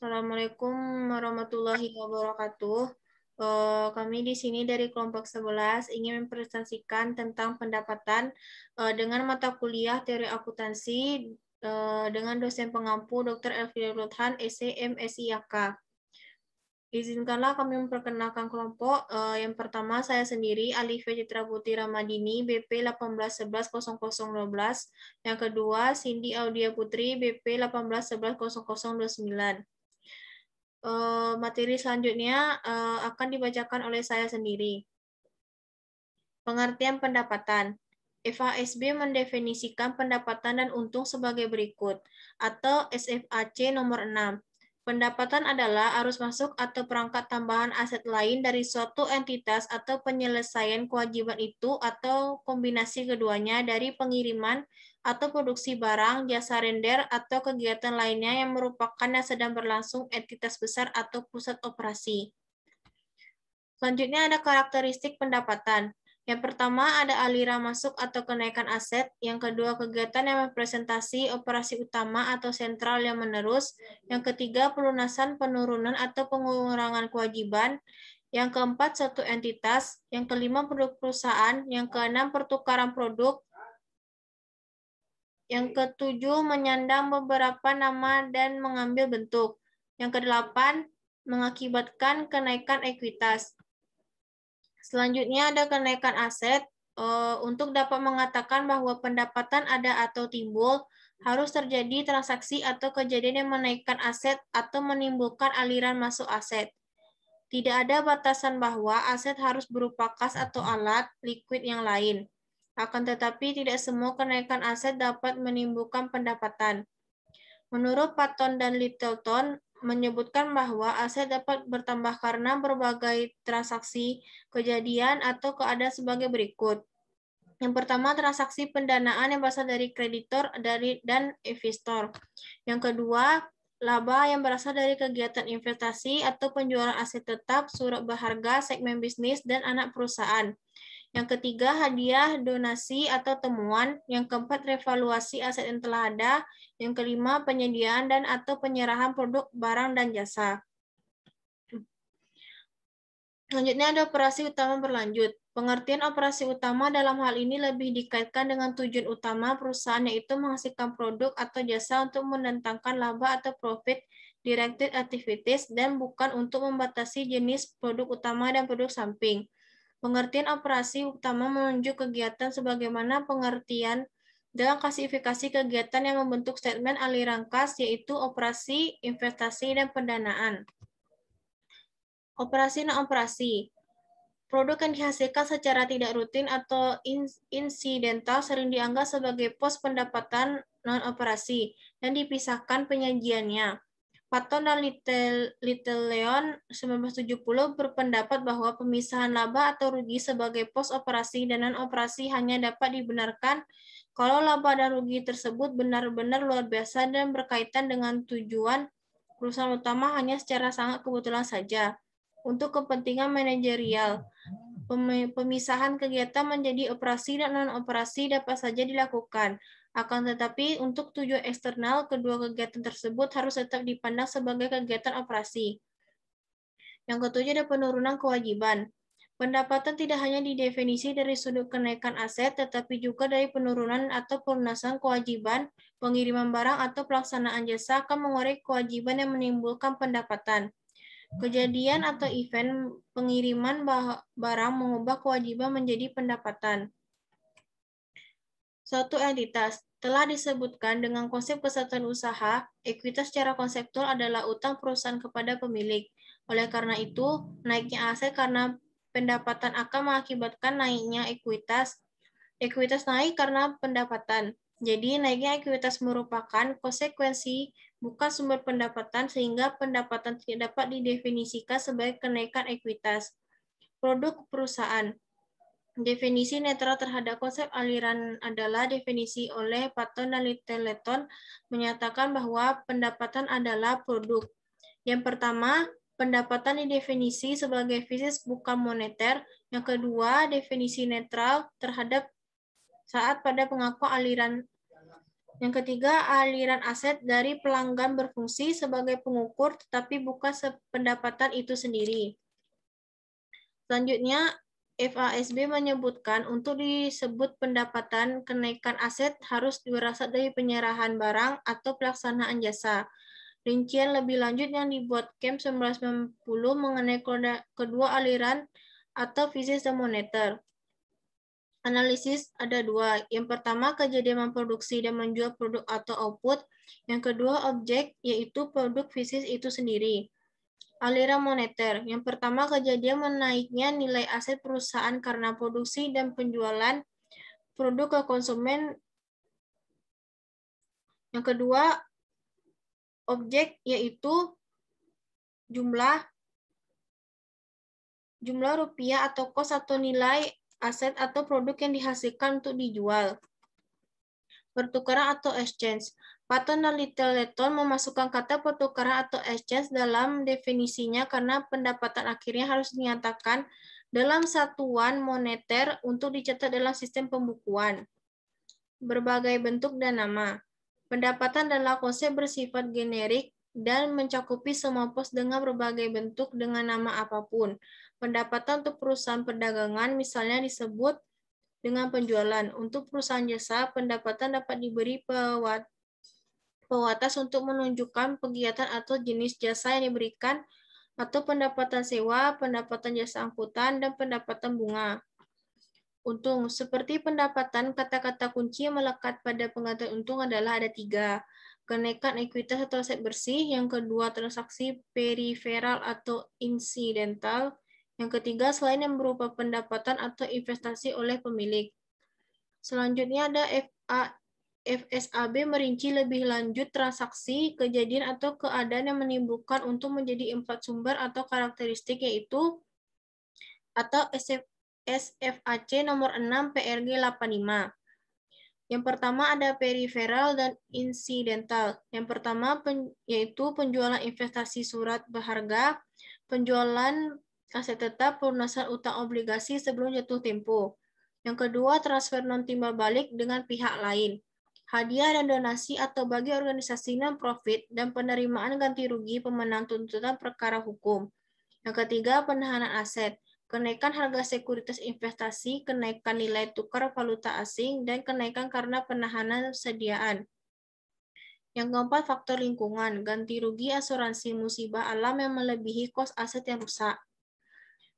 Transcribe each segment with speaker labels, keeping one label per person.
Speaker 1: Assalamualaikum warahmatullahi wabarakatuh. Kami di sini dari kelompok 11 ingin mempresentasikan tentang pendapatan dengan mata kuliah teori akuntansi dengan dosen pengampu Dr. Elvira Ruthan, SCM, SIAK. Izinkanlah kami memperkenalkan kelompok. Yang pertama saya sendiri, Alifia Citra Putri Ramadini, BP 18110012. Yang kedua, Cindy Audia Putri, BP 18110029. Materi selanjutnya akan dibacakan oleh saya sendiri. Pengertian pendapatan. FASB mendefinisikan pendapatan dan untung sebagai berikut, atau SFAC nomor 6. Pendapatan adalah arus masuk atau perangkat tambahan aset lain dari suatu entitas atau penyelesaian kewajiban itu atau kombinasi keduanya dari pengiriman atau produksi barang, jasa render, atau kegiatan lainnya yang merupakan yang sedang berlangsung entitas besar atau pusat operasi. Selanjutnya ada karakteristik pendapatan. Yang pertama ada aliran masuk atau kenaikan aset. Yang kedua kegiatan yang mempresentasi operasi utama atau sentral yang menerus. Yang ketiga pelunasan, penurunan, atau pengurangan kewajiban. Yang keempat suatu entitas. Yang kelima produk perusahaan. Yang keenam pertukaran produk. Yang ketujuh menyandang beberapa nama dan mengambil bentuk. Yang kedelapan mengakibatkan kenaikan ekuitas. Selanjutnya ada kenaikan aset. Untuk dapat mengatakan bahwa pendapatan ada atau timbul, harus terjadi transaksi atau kejadian yang menaikkan aset atau menimbulkan aliran masuk aset. Tidak ada batasan bahwa aset harus berupa kas atau alat liquid yang lain. Akan tetapi tidak semua kenaikan aset dapat menimbulkan pendapatan. Menurut Patton dan Littleton, menyebutkan bahwa aset dapat bertambah karena berbagai transaksi, kejadian, atau keadaan sebagai berikut. Yang pertama, transaksi pendanaan yang berasal dari kreditor dan investor. Yang kedua, laba yang berasal dari kegiatan investasi atau penjualan aset tetap, surat berharga, segmen bisnis, dan anak perusahaan. Yang ketiga, hadiah, donasi, atau temuan. Yang keempat, revaluasi aset yang telah ada. Yang kelima, penyediaan dan atau penyerahan produk, barang, dan jasa. Selanjutnya ada operasi utama berlanjut. Pengertian operasi utama dalam hal ini lebih dikaitkan dengan tujuan utama perusahaan, yaitu menghasilkan produk atau jasa untuk mendatangkan laba atau profit directed activities dan bukan untuk membatasi jenis produk utama dan produk samping. Pengertian operasi utama menunjuk kegiatan sebagaimana pengertian dalam klasifikasi kegiatan yang membentuk statement aliran kas, yaitu operasi, investasi, dan pendanaan. Operasi non-operasi. Produk yang dihasilkan secara tidak rutin atau insidental sering dianggap sebagai pos pendapatan non-operasi dan dipisahkan penyajiannya. Patton dan Littleton 1970 berpendapat bahwa pemisahan laba atau rugi sebagai pos operasi dan non-operasi hanya dapat dibenarkan kalau laba dan rugi tersebut benar-benar luar biasa dan berkaitan dengan tujuan perusahaan utama hanya secara sangat kebetulan saja. Untuk kepentingan manajerial, pemisahan kegiatan menjadi operasi dan non-operasi dapat saja dilakukan. Akan tetapi, untuk tujuan eksternal, kedua kegiatan tersebut harus tetap dipandang sebagai kegiatan operasi. Yang ketujuh ada penurunan kewajiban. Pendapatan tidak hanya didefinisi dari sudut kenaikan aset, tetapi juga dari penurunan atau pelunasan kewajiban, pengiriman barang atau pelaksanaan jasa akan mengurangi kewajiban yang menimbulkan pendapatan. Kejadian atau event pengiriman barang mengubah kewajiban menjadi pendapatan. Suatu entitas telah disebutkan dengan konsep kesatuan usaha, ekuitas secara konseptual adalah utang perusahaan kepada pemilik. Oleh karena itu, naiknya aset karena pendapatan akan mengakibatkan naiknya ekuitas. Ekuitas naik karena pendapatan. Jadi, naiknya ekuitas merupakan konsekuensi bukan sumber pendapatan, sehingga pendapatan tidak dapat didefinisikan sebagai kenaikan ekuitas. Produk perusahaan. Definisi netral terhadap konsep aliran adalah definisi oleh Patton dan Littleton menyatakan bahwa pendapatan adalah produk. Yang pertama, pendapatan didefinisi sebagai fisik bukan moneter. Yang kedua, definisi netral terhadap saat pada pengakuan aliran Yang ketiga, aliran aset dari pelanggan berfungsi sebagai pengukur tetapi bukan pendapatan itu sendiri. Selanjutnya, FASB menyebutkan untuk disebut pendapatan, kenaikan aset harus berasal dari penyerahan barang atau pelaksanaan jasa. Rincian lebih lanjut yang dibuat KEM 1990 mengenai kedua aliran atau fisik dan moneter. Analisis ada dua. Yang pertama, kejadian memproduksi dan menjual produk atau output. Yang kedua, objek, yaitu produk fisik itu sendiri. Aliran moneter. Yang pertama, kejadian menaiknya nilai aset perusahaan karena produksi dan penjualan produk ke konsumen. Yang kedua, objek, yaitu jumlah rupiah atau kos atau nilai aset atau produk yang dihasilkan untuk dijual. Pertukaran atau exchange. Patton dan Littleton memasukkan kata pertukaran atau exchange dalam definisinya karena pendapatan akhirnya harus dinyatakan dalam satuan moneter untuk dicatat dalam sistem pembukuan. Berbagai bentuk dan nama. Pendapatan adalah konsep bersifat generik dan mencakupi semua pos dengan berbagai bentuk dengan nama apapun. Pendapatan untuk perusahaan perdagangan misalnya disebut dengan penjualan. Untuk perusahaan jasa, pendapatan dapat diberi pewatas untuk menunjukkan kegiatan atau jenis jasa yang diberikan, atau pendapatan sewa, pendapatan jasa angkutan, dan pendapatan bunga. Untung, seperti pendapatan, kata-kata kunci yang melekat pada penggantian untung adalah ada 3. Kenaikan ekuitas atau aset bersih, yang kedua transaksi periferal atau insidental, yang ketiga selain yang berupa pendapatan atau investasi oleh pemilik. Selanjutnya ada FSAB merinci lebih lanjut transaksi, kejadian atau keadaan yang menimbulkan untung menjadi 4 sumber atau karakteristik, yaitu atau SFAC nomor 6 PRG 85. Yang pertama ada periferal dan insidental. Yang pertama yaitu penjualan investasi surat berharga, penjualan aset tetap, pelunasan utang obligasi sebelum jatuh tempo. Yang kedua, transfer non timbal balik dengan pihak lain. Hadiah dan donasi atau bagi organisasi non-profit dan penerimaan ganti rugi pemenang tuntutan perkara hukum. Yang ketiga, penahanan aset. Kenaikan harga sekuritas investasi, kenaikan nilai tukar valuta asing, dan kenaikan karena penahanan sediaan. Yang keempat, faktor lingkungan. Ganti rugi asuransi musibah alam yang melebihi kos aset yang rusak.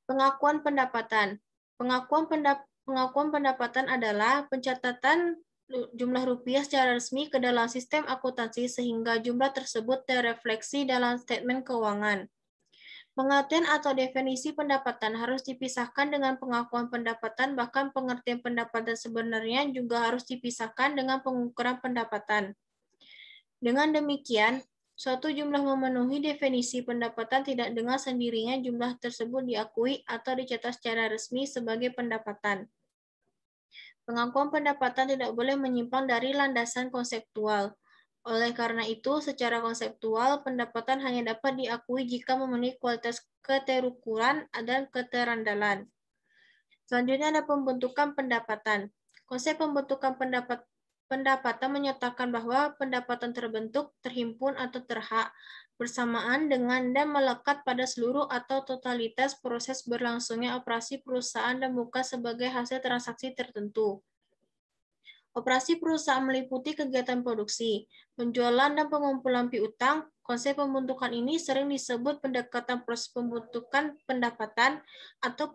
Speaker 1: Pengakuan pendapatan. Pengakuan pendapatan adalah pencatatan jumlah rupiah secara resmi ke dalam sistem akuntansi sehingga jumlah tersebut terrefleksi dalam statement keuangan. Pengertian atau definisi pendapatan harus dipisahkan dengan pengakuan pendapatan, bahkan pengertian pendapatan sebenarnya juga harus dipisahkan dengan pengukuran pendapatan. Dengan demikian, suatu jumlah memenuhi definisi pendapatan tidak dengan sendirinya jumlah tersebut diakui atau dicatat secara resmi sebagai pendapatan. Pengakuan pendapatan tidak boleh menyimpang dari landasan konseptual. Oleh karena itu, secara konseptual, pendapatan hanya dapat diakui jika memenuhi kualitas keterukuran dan keterandalan. Selanjutnya ada pembentukan pendapatan. Konsep pembentukan pendapatan menyatakan bahwa pendapatan terbentuk, terhimpun, atau terhak bersamaan dengan dan melekat pada seluruh atau totalitas proses berlangsungnya operasi perusahaan dan bukan sebagai hasil transaksi tertentu. Operasi perusahaan meliputi kegiatan produksi, penjualan, dan pengumpulan piutang. Konsep pembentukan ini sering disebut pendekatan proses pembentukan pendapatan atau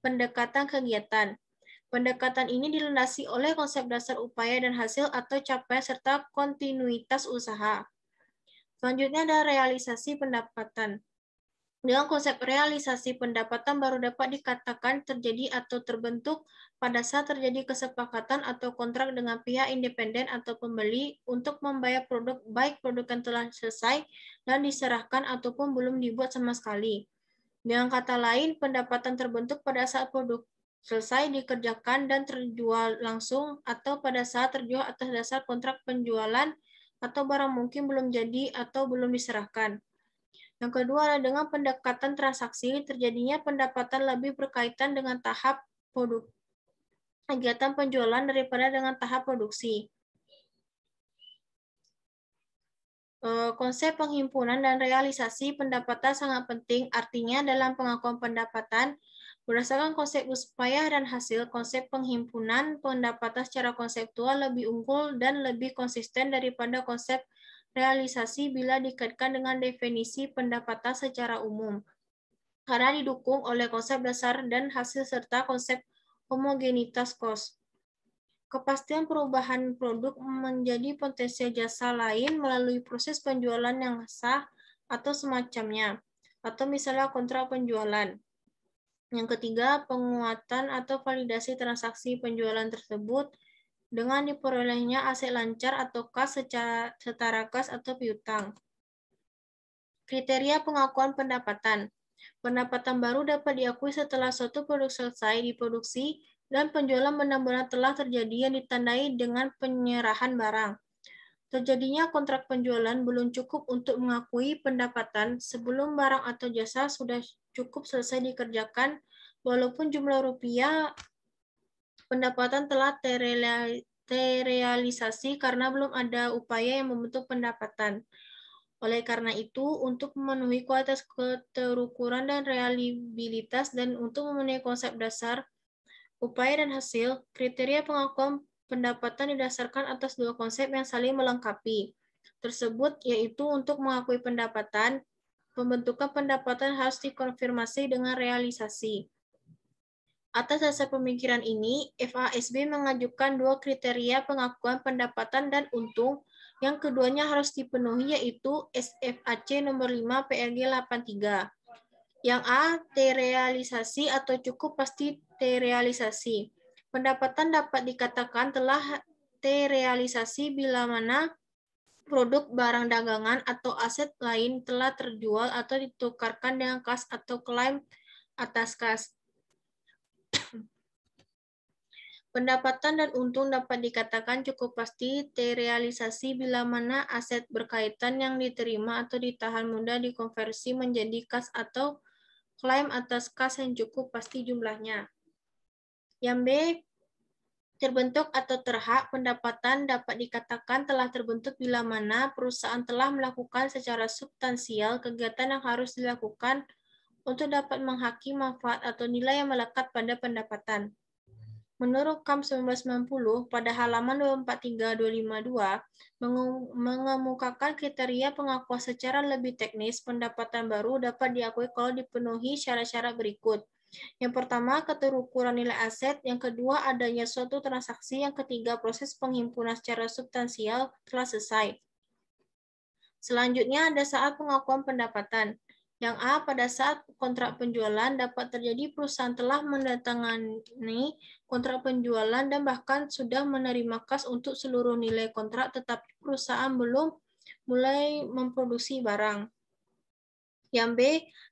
Speaker 1: pendekatan kegiatan. Pendekatan ini dilandasi oleh konsep dasar upaya dan hasil atau capaian serta kontinuitas usaha. Selanjutnya ada realisasi pendapatan. Dengan konsep realisasi pendapatan baru dapat dikatakan terjadi atau terbentuk pada saat terjadi kesepakatan atau kontrak dengan pihak independen atau pembeli untuk membayar produk baik produk yang telah selesai dan diserahkan ataupun belum dibuat sama sekali. Dengan kata lain, pendapatan terbentuk pada saat produk selesai dikerjakan dan terjual langsung atau pada saat terjual atas dasar kontrak penjualan atau barang mungkin belum jadi atau belum diserahkan. Yang kedua adalah dengan pendekatan transaksi, terjadinya pendapatan lebih berkaitan dengan tahap kegiatan penjualan daripada dengan tahap produksi. Konsep penghimpunan dan realisasi pendapatan sangat penting, artinya dalam pengakuan pendapatan, berdasarkan konsep upaya dan hasil, konsep penghimpunan pendapatan secara konseptual lebih unggul dan lebih konsisten daripada konsep realisasi bila dikaitkan dengan definisi pendapatan secara umum, karena didukung oleh konsep dasar dan hasil serta konsep homogenitas kos. Kepastian perubahan produk menjadi potensial jasa lain melalui proses penjualan yang sah atau semacamnya, atau misalnya kontrak penjualan. Yang ketiga, penguatan atau validasi transaksi penjualan tersebut dengan diperolehnya aset lancar atau kas setara kas atau piutang. Kriteria pengakuan pendapatan. Pendapatan baru dapat diakui setelah suatu produk selesai diproduksi dan penjualan benar-benar telah terjadi yang ditandai dengan penyerahan barang. Terjadinya kontrak penjualan belum cukup untuk mengakui pendapatan sebelum barang atau jasa sudah cukup selesai dikerjakan, walaupun jumlah rupiah pendapatan telah terrealisasi karena belum ada upaya yang membentuk pendapatan. Oleh karena itu, untuk memenuhi kualitas keterukuran dan reliabilitas dan untuk memenuhi konsep dasar, upaya dan hasil, kriteria pengakuan pendapatan didasarkan atas dua konsep yang saling melengkapi. Tersebut yaitu untuk mengakui pendapatan, pembentukan pendapatan harus dikonfirmasi dengan realisasi. Atas dasar pemikiran ini, FASB mengajukan dua kriteria pengakuan pendapatan dan untung. Yang keduanya harus dipenuhi yaitu SFAC nomor 5 PRG 83. Yang A, terrealisasi atau cukup pasti terrealisasi. Pendapatan dapat dikatakan telah terrealisasi bila mana produk, barang dagangan, atau aset lain telah terjual atau ditukarkan dengan kas atau klaim atas kas. Pendapatan dan untung dapat dikatakan cukup pasti terrealisasi bila mana aset berkaitan yang diterima atau ditahan mudah dikonversi menjadi kas atau klaim atas kas yang cukup pasti jumlahnya. Yang B, terbentuk atau terhak pendapatan dapat dikatakan telah terbentuk bila mana perusahaan telah melakukan secara substansial kegiatan yang harus dilakukan untuk dapat menghaki manfaat atau nilai yang melekat pada pendapatan. Menurut KAM 1990, pada halaman 243-252, mengemukakan kriteria pengakuan secara lebih teknis, pendapatan baru dapat diakui kalau dipenuhi syarat-syarat berikut. Yang pertama, keterukuran nilai aset. Yang kedua, adanya suatu transaksi. Yang ketiga, proses penghimpunan secara substansial telah selesai. Selanjutnya, ada saat pengakuan pendapatan. Yang A, pada saat kontrak penjualan dapat terjadi perusahaan telah menandatangani kontrak penjualan dan bahkan sudah menerima kas untuk seluruh nilai kontrak, tetapi perusahaan belum mulai memproduksi barang. Yang B,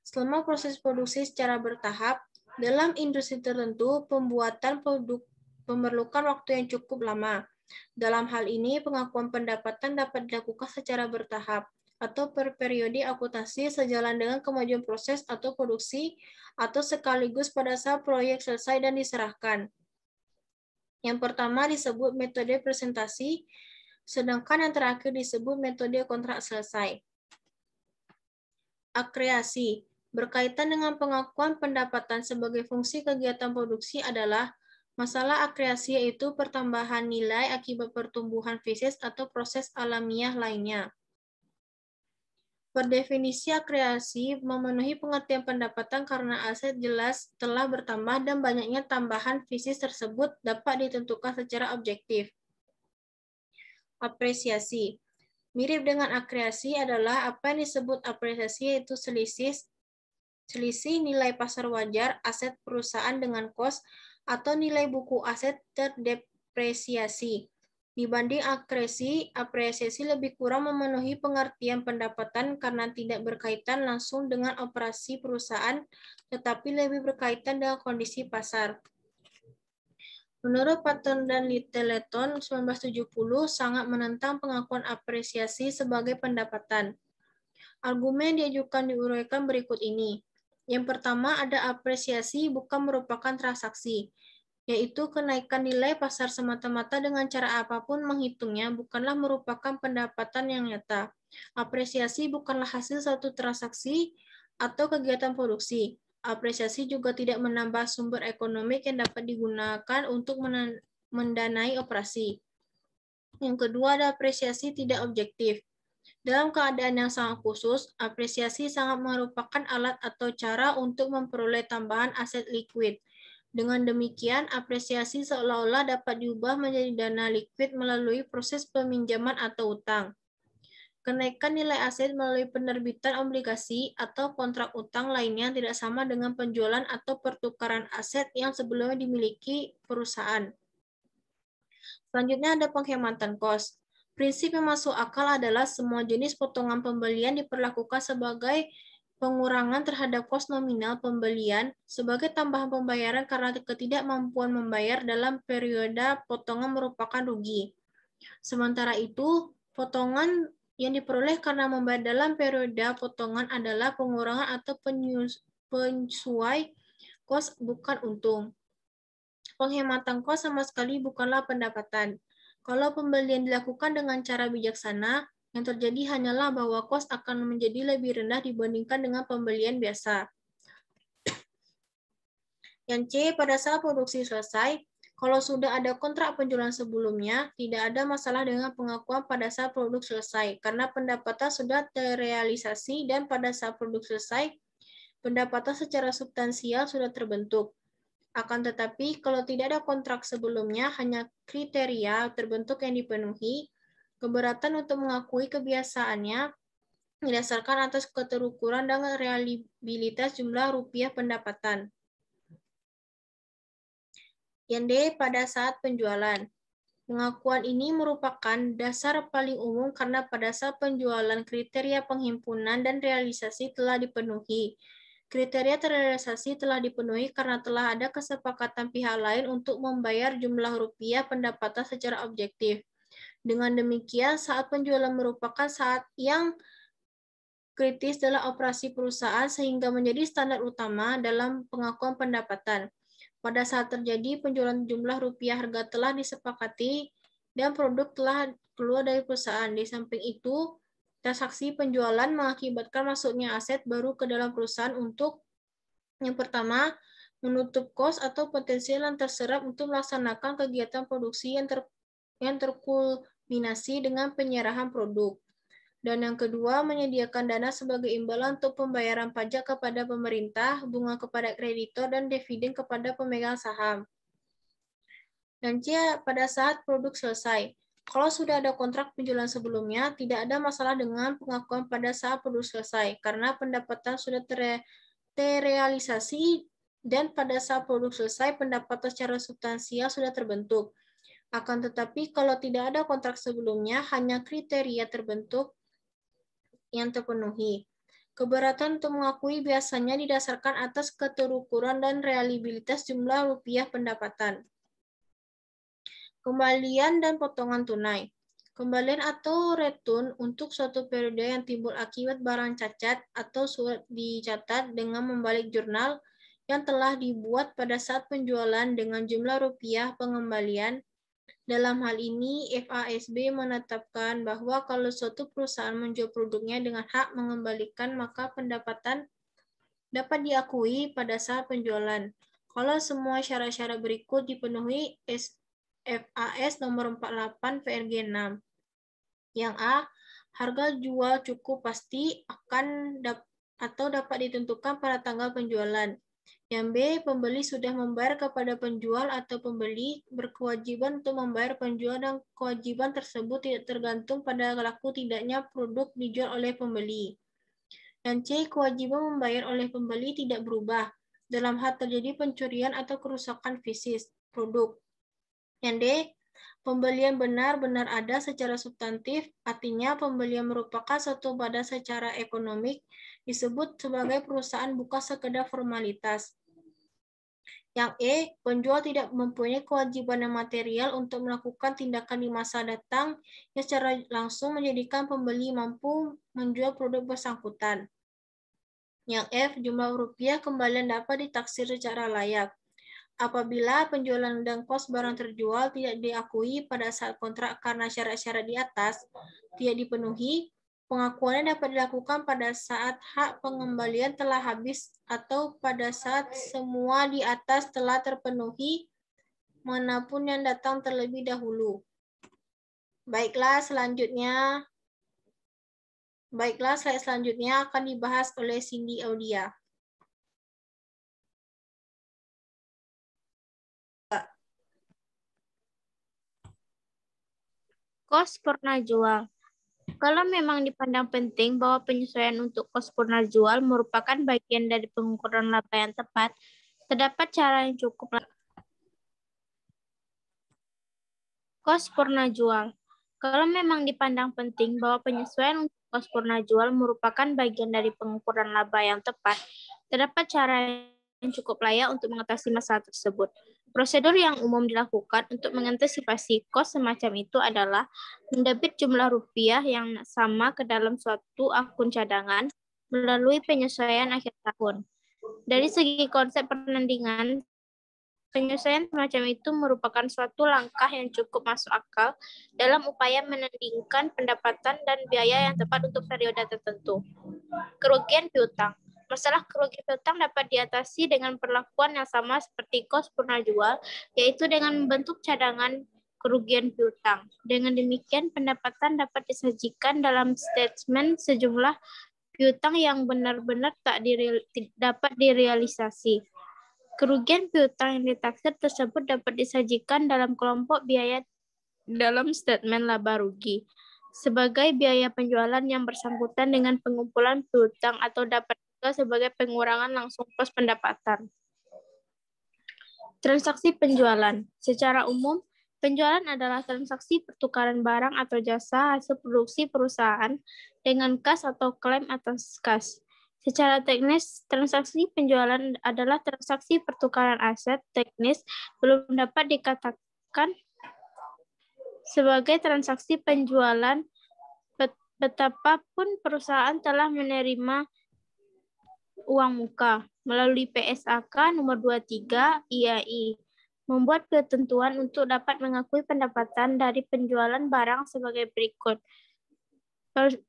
Speaker 1: selama proses produksi secara bertahap, dalam industri tertentu, pembuatan produk memerlukan waktu yang cukup lama. Dalam hal ini, pengakuan pendapatan dapat dilakukan secara bertahap atau per periode akuntansi sejalan dengan kemajuan proses atau produksi atau sekaligus pada saat proyek selesai dan diserahkan. Yang pertama disebut metode presentasi, sedangkan yang terakhir disebut metode kontrak selesai. Akreasi berkaitan dengan pengakuan pendapatan sebagai fungsi kegiatan produksi adalah masalah akreasi, yaitu pertambahan nilai akibat pertumbuhan fisik atau proses alamiah lainnya. Per definisi, akreasi memenuhi pengertian pendapatan karena aset jelas telah bertambah dan banyaknya tambahan fisik tersebut dapat ditentukan secara objektif. Apresiasi. Mirip dengan akreasi adalah apa yang disebut apresiasi, yaitu selisih nilai pasar wajar aset perusahaan dengan kos atau nilai buku aset terdepresiasi. Dibanding apresiasi lebih kurang memenuhi pengertian pendapatan karena tidak berkaitan langsung dengan operasi perusahaan, tetapi lebih berkaitan dengan kondisi pasar. Menurut Patton dan Littleton 1970 sangat menentang pengakuan apresiasi sebagai pendapatan. Argumen yang diajukan diuraikan berikut ini. Yang pertama, ada apresiasi bukan merupakan transaksi. yaitu kenaikan nilai pasar semata-mata dengan cara apapun menghitungnya bukanlah merupakan pendapatan yang nyata. Apresiasi bukanlah hasil suatu transaksi atau kegiatan produksi. Apresiasi juga tidak menambah sumber ekonomi yang dapat digunakan untuk mendanai operasi. Yang kedua ada apresiasi tidak objektif. Dalam keadaan yang sangat khusus, apresiasi sangat merupakan alat atau cara untuk memperoleh tambahan aset likuid. Dengan demikian, apresiasi seolah-olah dapat diubah menjadi dana likuid melalui proses peminjaman atau utang. Kenaikan nilai aset melalui penerbitan obligasi atau kontrak utang lainnya tidak sama dengan penjualan atau pertukaran aset yang sebelumnya dimiliki perusahaan. Selanjutnya ada penghematan kos. Prinsip yang masuk akal adalah semua jenis potongan pembelian diperlakukan sebagai pengurangan terhadap kos nominal pembelian sebagai tambahan pembayaran karena ketidakmampuan membayar dalam periode potongan merupakan rugi. Sementara itu, potongan yang diperoleh karena membayar dalam periode potongan adalah pengurangan atau penyesuai kos bukan untung. Penghematan kos sama sekali bukanlah pendapatan. Kalau pembelian dilakukan dengan cara bijaksana, yang terjadi hanyalah bahwa kos akan menjadi lebih rendah dibandingkan dengan pembelian biasa. Yang C, pada saat produksi selesai, kalau sudah ada kontrak penjualan sebelumnya, tidak ada masalah dengan pengakuan pada saat produk selesai, karena pendapatan sudah terrealisasi dan pada saat produk selesai, pendapatan secara substansial sudah terbentuk. Akan tetapi, kalau tidak ada kontrak sebelumnya, hanya kriteria terbentuk yang dipenuhi, keberatan untuk mengakui kebiasaannya didasarkan atas keterukuran dan realibilitas jumlah rupiah pendapatan. Yang D, pada saat penjualan. Pengakuan ini merupakan dasar paling umum karena pada saat penjualan kriteria penghimpunan dan realisasi telah dipenuhi. Kriteria terrealisasi telah dipenuhi karena telah ada kesepakatan pihak lain untuk membayar jumlah rupiah pendapatan secara objektif. Dengan demikian, saat penjualan merupakan saat yang kritis dalam operasi perusahaan sehingga menjadi standar utama dalam pengakuan pendapatan. Pada saat terjadi penjualan jumlah rupiah harga telah disepakati dan produk telah keluar dari perusahaan. Di samping itu, transaksi penjualan mengakibatkan masuknya aset baru ke dalam perusahaan untuk yang pertama, menutup kos atau potensial yang terserap untuk melaksanakan kegiatan produksi yang terkulminasi dengan penyerahan produk. Dan yang kedua, menyediakan dana sebagai imbalan untuk pembayaran pajak kepada pemerintah, bunga kepada kreditor, dan dividen kepada pemegang saham. Dan C, pada saat produk selesai. Kalau sudah ada kontrak penjualan sebelumnya, tidak ada masalah dengan pengakuan pada saat produk selesai, karena pendapatan sudah terrealisasi dan pada saat produk selesai, pendapatan secara substansial sudah terbentuk. Akan tetapi, kalau tidak ada kontrak sebelumnya, hanya kriteria terbentuk yang terpenuhi. Keberatan untuk mengakui biasanya didasarkan atas keterukuran dan realibilitas jumlah rupiah pendapatan. Kembalian dan potongan tunai. Kembalian atau return untuk suatu periode yang timbul akibat barang cacat atau surat dicatat dengan membalik jurnal yang telah dibuat pada saat penjualan dengan jumlah rupiah pengembalian. Dalam hal ini, FASB menetapkan bahwa kalau suatu perusahaan menjual produknya dengan hak mengembalikan, maka pendapatan dapat diakui pada saat penjualan. Kalau semua syarat-syarat berikut dipenuhi, FAS nomor 48 PRG 6. Yang A, harga jual cukup pasti akan atau dapat ditentukan pada tanggal penjualan. Yang B, pembeli sudah membayar kepada penjual atau pembeli berkewajiban untuk membayar penjual dan kewajiban tersebut tidak tergantung pada laku tidaknya produk dijual oleh pembeli. Yang C, kewajiban membayar oleh pembeli tidak berubah dalam hal terjadi pencurian atau kerusakan fisik produk. Yang D, pembelian benar-benar ada secara substantif, artinya pembelian merupakan suatu badan secara ekonomik, disebut sebagai perusahaan bukan sekedar formalitas. Yang E, penjual tidak mempunyai kewajiban yang material untuk melakukan tindakan di masa datang yang secara langsung menjadikan pembeli mampu menjual produk bersangkutan. Yang F, jumlah rupiah kembalian dapat ditaksir secara layak. Apabila penjualan dan kos barang terjual tidak diakui pada saat kontrak karena syarat-syarat di atas tidak dipenuhi, pengakuannya dapat dilakukan pada saat hak pengembalian telah habis atau pada saat semua di atas telah terpenuhi, manapun yang datang terlebih dahulu. Baiklah, slide selanjutnya akan dibahas oleh Cindy Audia.
Speaker 2: Kos purna jual. Kalau memang dipandang penting bahwa penyesuaian untuk kos purna jual merupakan bagian dari pengukuran laba yang tepat, terdapat cara yang cukup. Kos purna jual. Kalau memang dipandang penting bahwa penyesuaian untuk kos purna jual merupakan bagian dari pengukuran laba yang tepat, terdapat cara yang cukup layak untuk mengatasi masalah tersebut. Prosedur yang umum dilakukan untuk mengantisipasi kos semacam itu adalah mendebit jumlah rupiah yang sama ke dalam suatu akun cadangan melalui penyesuaian akhir tahun. Dari segi konsep penandingan, penyesuaian semacam itu merupakan suatu langkah yang cukup masuk akal dalam upaya menandingkan pendapatan dan biaya yang tepat untuk periode tertentu. Kerugian piutang. Masalah kerugian piutang dapat diatasi dengan perlakuan yang sama seperti kos purna jual, yaitu dengan membentuk cadangan kerugian piutang. Dengan demikian, pendapatan dapat disajikan dalam statement sejumlah piutang yang benar-benar dapat direalisasi. Kerugian piutang yang ditaksir tersebut dapat disajikan dalam kelompok biaya dalam statement laba rugi sebagai biaya penjualan yang bersangkutan dengan pengumpulan piutang atau dapat juga sebagai pengurangan langsung kos pendapatan. Transaksi penjualan. Secara umum, penjualan adalah transaksi pertukaran barang atau jasa hasil produksi perusahaan dengan kas atau klaim atas kas. Secara teknis, transaksi penjualan adalah transaksi pertukaran aset teknis belum dapat dikatakan sebagai transaksi penjualan betapapun perusahaan telah menerima uang muka melalui PSAK nomor 23 IAI membuat ketentuan untuk dapat mengakui pendapatan dari penjualan barang sebagai berikut.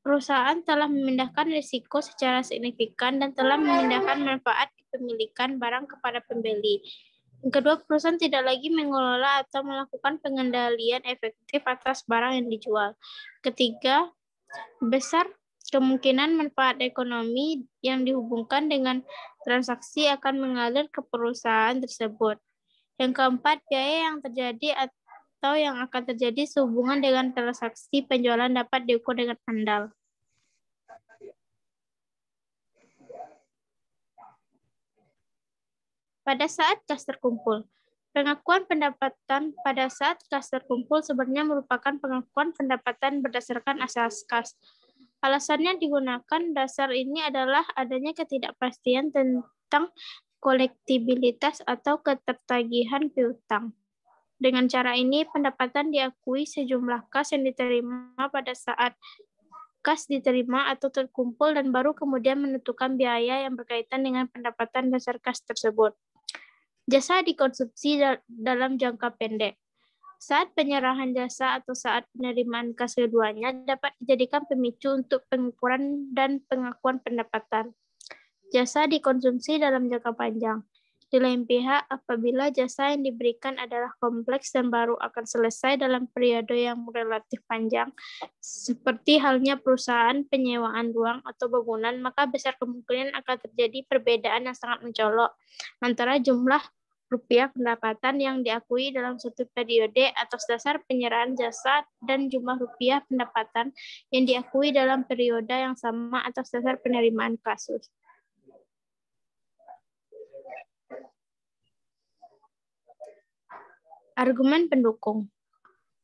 Speaker 2: Perusahaan telah memindahkan risiko secara signifikan dan telah memindahkan manfaat kepemilikan barang kepada pembeli. Yang kedua, perusahaan tidak lagi mengelola atau melakukan pengendalian efektif atas barang yang dijual. Ketiga, besar kemungkinan manfaat ekonomi yang dihubungkan dengan transaksi akan mengalir ke perusahaan tersebut. Yang keempat, biaya yang terjadi atau yang akan terjadi sehubungan dengan transaksi penjualan dapat diukur dengan andal. Pada saat kas terkumpul, pengakuan pendapatan pada saat kas terkumpul sebenarnya merupakan pengakuan pendapatan berdasarkan asas kas. Alasannya digunakan dasar ini adalah adanya ketidakpastian tentang kolektibilitas atau ketertagihan piutang. Dengan cara ini, pendapatan diakui sejumlah kas yang diterima pada saat kas diterima atau terkumpul dan baru kemudian menentukan biaya yang berkaitan dengan pendapatan dasar kas tersebut. Jasa dikonsumsi dalam jangka pendek. Saat penyerahan jasa atau saat penerimaan kas keduanya dapat dijadikan pemicu untuk pengukuran dan pengakuan pendapatan. Jasa dikonsumsi dalam jangka panjang. Di lain pihak, apabila jasa yang diberikan adalah kompleks dan baru akan selesai dalam periode yang relatif panjang, seperti halnya perusahaan penyewaan ruang atau bangunan, maka besar kemungkinan akan terjadi perbedaan yang sangat mencolok antara jumlah rupiah pendapatan yang diakui dalam suatu periode atas dasar penyerahan jasa dan jumlah rupiah pendapatan yang diakui dalam periode yang sama atas dasar penerimaan kasus. Argumen pendukung.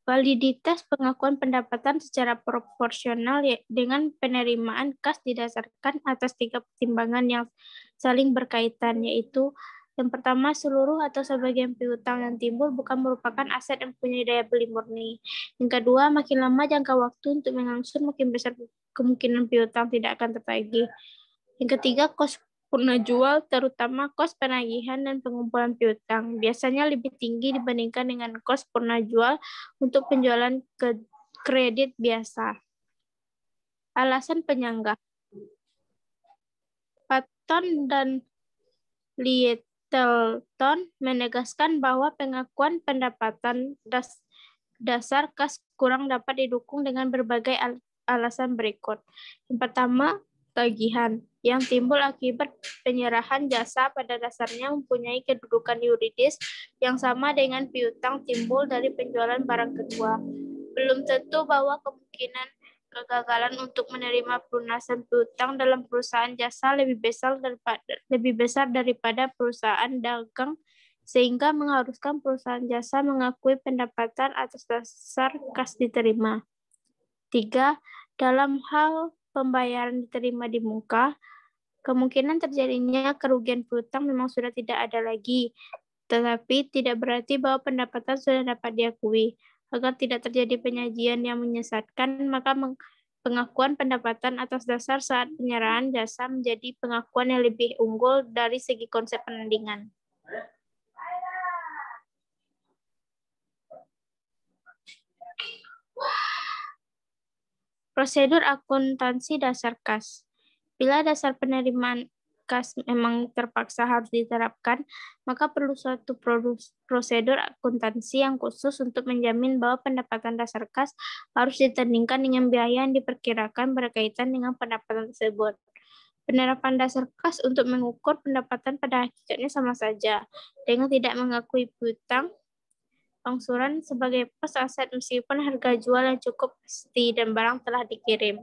Speaker 2: Validitas pengakuan pendapatan secara proporsional dengan penerimaan kas didasarkan atas 3 pertimbangan yang saling berkaitan, yaitu yang pertama, seluruh atau sebagian piutang yang timbul bukan merupakan aset yang punya daya beli murni. Yang kedua, makin lama jangka waktu untuk mengangsur, makin besar kemungkinan piutang tidak akan tertagih. Yang ketiga, kos purna jual, terutama kos penagihan dan pengumpulan piutang, biasanya lebih tinggi dibandingkan dengan kos purna jual untuk penjualan kredit biasa. Alasan penyangga. Patton dan Littleton menegaskan bahwa pengakuan pendapatan dasar kas kurang dapat didukung dengan berbagai alasan berikut. Yang pertama, tagihan yang timbul akibat penyerahan jasa pada dasarnya mempunyai kedudukan yuridis yang sama dengan piutang timbul dari penjualan barang kedua. Belum tentu bahwa kemungkinan kegagalan untuk menerima pelunasan piutang dalam perusahaan jasa lebih besar daripada perusahaan dagang, sehingga mengharuskan perusahaan jasa mengakui pendapatan atas dasar kas diterima. 3. Dalam hal pembayaran diterima di muka, kemungkinan terjadinya kerugian piutang memang sudah tidak ada lagi, tetapi tidak berarti bahwa pendapatan sudah dapat diakui. Agar tidak terjadi penyajian yang menyesatkan, maka pengakuan pendapatan atas dasar saat penyerahan jasa menjadi pengakuan yang lebih unggul dari segi konsep penandingan. Prosedur akuntansi dasar kas. Bila dasar penerimaan kas memang terpaksa harus diterapkan, maka perlu suatu prosedur akuntansi yang khusus untuk menjamin bahwa pendapatan dasar kas harus ditandingkan dengan biaya yang diperkirakan berkaitan dengan pendapatan tersebut. Penerapan dasar kas untuk mengukur pendapatan pada hakikatnya sama saja dengan tidak mengakui piutang angsuran sebagai pos aset meskipun harga jual yang cukup pasti dan barang telah dikirim.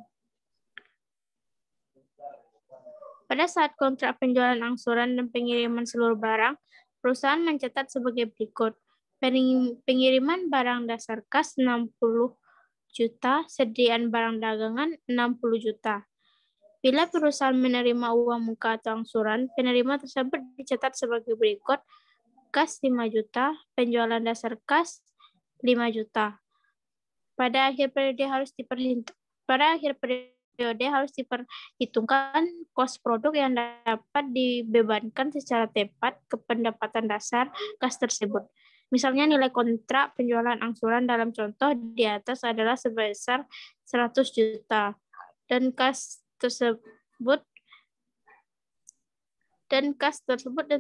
Speaker 2: Pada saat kontrak penjualan angsuran dan pengiriman seluruh barang, perusahaan mencatat sebagai berikut. Pengiriman barang dasar kas 60 juta, sediaan barang dagangan 60 juta. Bila perusahaan menerima uang muka atau angsuran, penerima tersebut dicatat sebagai berikut. Kas 5 juta, penjualan dasar kas 5 juta. Pada akhir periode harus diperhitungkan kos produk yang dapat dibebankan secara tepat ke pendapatan dasar kas tersebut. Misalnya nilai kontrak penjualan angsuran dalam contoh di atas adalah sebesar 100 juta dan kas tersebut dan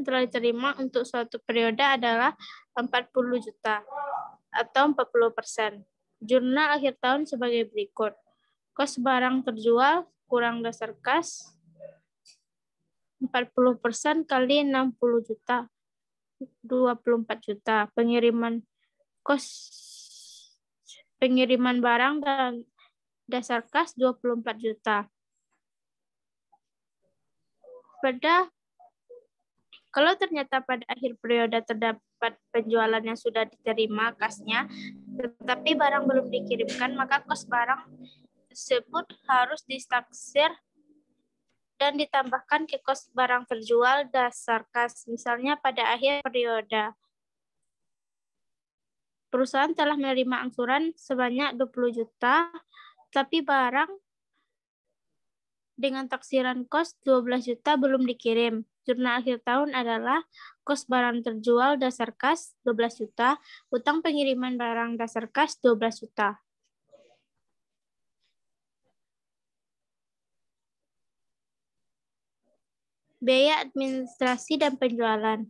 Speaker 2: telah diterima untuk suatu periode adalah 40 juta atau 40%. Jurnal akhir tahun sebagai berikut. Kos barang terjual kurang dasar kas 40% kali 60 juta 24 juta. Pengiriman barang dan dasar kas 24 juta. Kalau ternyata pada akhir periode terdapat penjualan yang sudah diterima kasnya, tetapi barang belum dikirimkan, maka kos barang tersebut harus ditaksir dan ditambahkan ke kos barang terjual dasar kas. Misalnya pada akhir periode, perusahaan telah menerima angsuran sebanyak 20 juta, tapi barang dengan taksiran kos 12 juta belum dikirim. Jurnal akhir tahun adalah kos barang terjual dasar kas 12 juta, utang pengiriman barang dasar kas 12 juta. Biaya administrasi dan penjualan.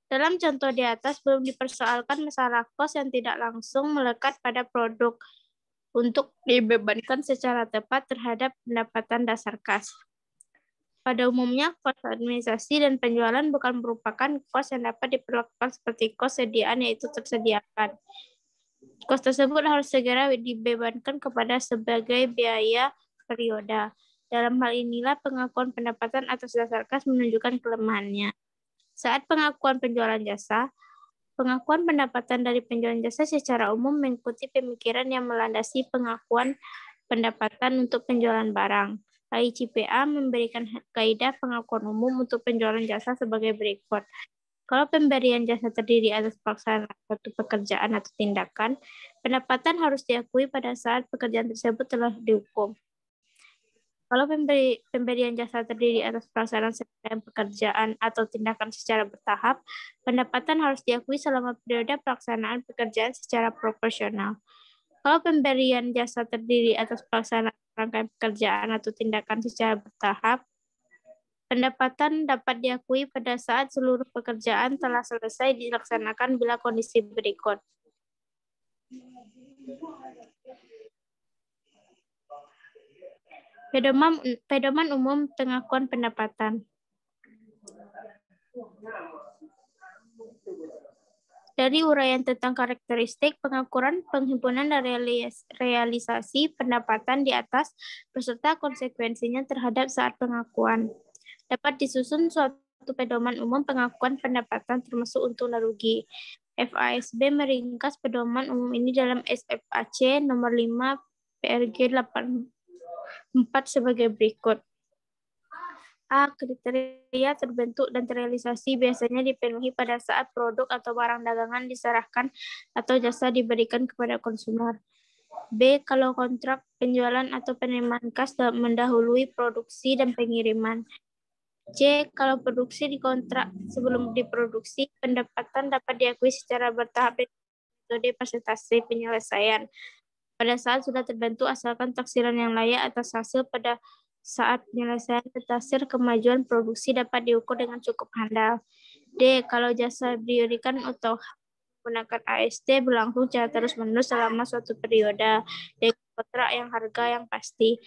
Speaker 2: Dalam contoh di atas belum dipersoalkan masalah kos yang tidak langsung melekat pada produk untuk dibebankan secara tepat terhadap pendapatan dasar kas. Pada umumnya, kos administrasi dan penjualan bukan merupakan kos yang dapat diperlakukan seperti kos sediaan, yaitu tersediakan. Kos tersebut harus segera dibebankan kepada sebagai biaya periode. Dalam hal inilah pengakuan pendapatan atas dasar kas menunjukkan kelemahannya. Saat pengakuan penjualan jasa, pengakuan pendapatan dari penjualan jasa secara umum mengikuti pemikiran yang melandasi pengakuan pendapatan untuk penjualan barang. AICPA memberikan kaidah pengakuan umum untuk penjualan jasa sebagai berikut. Kalau pemberian jasa terdiri atas pelaksanaan suatu pekerjaan atau tindakan, pendapatan harus diakui pada saat pekerjaan tersebut telah dihukum. Kalau pemberian jasa terdiri atas pelaksanaan serangkaian pekerjaan atau tindakan secara bertahap, pendapatan harus diakui selama periode pelaksanaan pekerjaan secara proporsional. Kalau pemberian jasa terdiri atas pelaksanaan rangkaian pekerjaan atau tindakan secara bertahap, pendapatan dapat diakui pada saat seluruh pekerjaan telah selesai dilaksanakan bila kondisi berikut. Pedoman umum pengakuan pendapatan. Dari uraian tentang karakteristik, pengakuan, penghimpunan, dan realisasi pendapatan di atas beserta konsekuensinya terhadap saat pengakuan. Dapat disusun suatu pedoman umum pengakuan pendapatan termasuk untung dan rugi. FASB meringkas pedoman umum ini dalam SFAC nomor 5 PRG 84 sebagai berikut. A. Kriteria terbentuk dan terrealisasi biasanya dipenuhi pada saat produk atau barang dagangan diserahkan atau jasa diberikan kepada konsumer. B. Kalau kontrak penjualan atau penerimaan kas mendahului produksi dan pengiriman. C. Kalau produksi dikontrak sebelum diproduksi, pendapatan dapat diakui secara bertahap dengan metode persentase penyelesaian. Pada saat sudah terbentuk, asalkan taksiran yang layak atas hasil pada saat penyelesaian taksir kemajuan produksi dapat diukur dengan cukup handal. D. Kalau jasa diberikan atau menggunakan AST berlangsung secara terus-menerus selama suatu periode dengan kontrak yang harga yang pasti.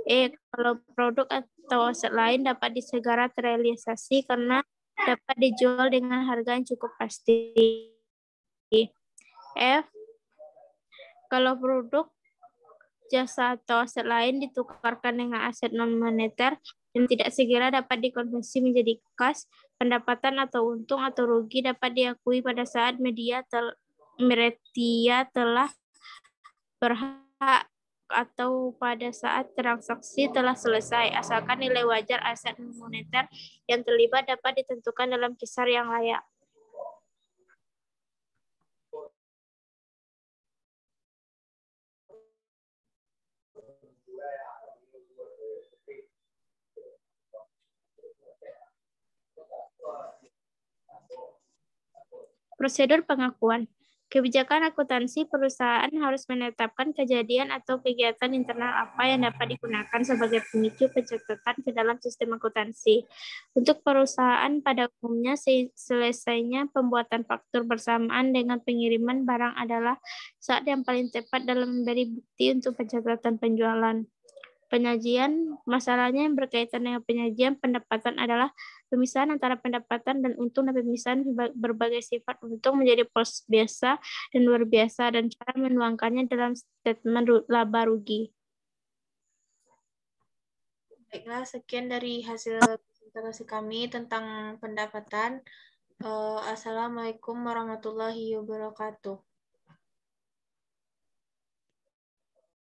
Speaker 2: E. Kalau produk atau aset lain dapat disegera terrealisasi karena dapat dijual dengan harga yang cukup pasti. F. Kalau produk, jasa atau aset lain ditukarkan dengan aset non-moneter dan tidak segera dapat dikonversi menjadi kas, pendapatan atau untung atau rugi dapat diakui pada saat media telah berhak atau pada saat transaksi telah selesai, asalkan nilai wajar aset moneter yang terlibat dapat ditentukan dalam kisar yang layak. Prosedur pengakuan. Kebijakan akuntansi perusahaan harus menetapkan kejadian atau kegiatan internal apa yang dapat digunakan sebagai pemicu pencatatan ke dalam sistem akuntansi. Untuk perusahaan pada umumnya, selesainya pembuatan faktur bersamaan dengan pengiriman barang adalah saat yang paling tepat dalam memberi bukti untuk pencatatan penjualan. Penyajian, masalahnya yang berkaitan dengan penyajian pendapatan adalah pemisahan antara pendapatan dan untung dan pemisahan berbagai sifat untung menjadi pos biasa dan luar biasa dan cara menuangkannya dalam statement laba rugi.
Speaker 1: Baiklah, sekian dari hasil presentasi kami tentang pendapatan. Assalamualaikum warahmatullahi wabarakatuh.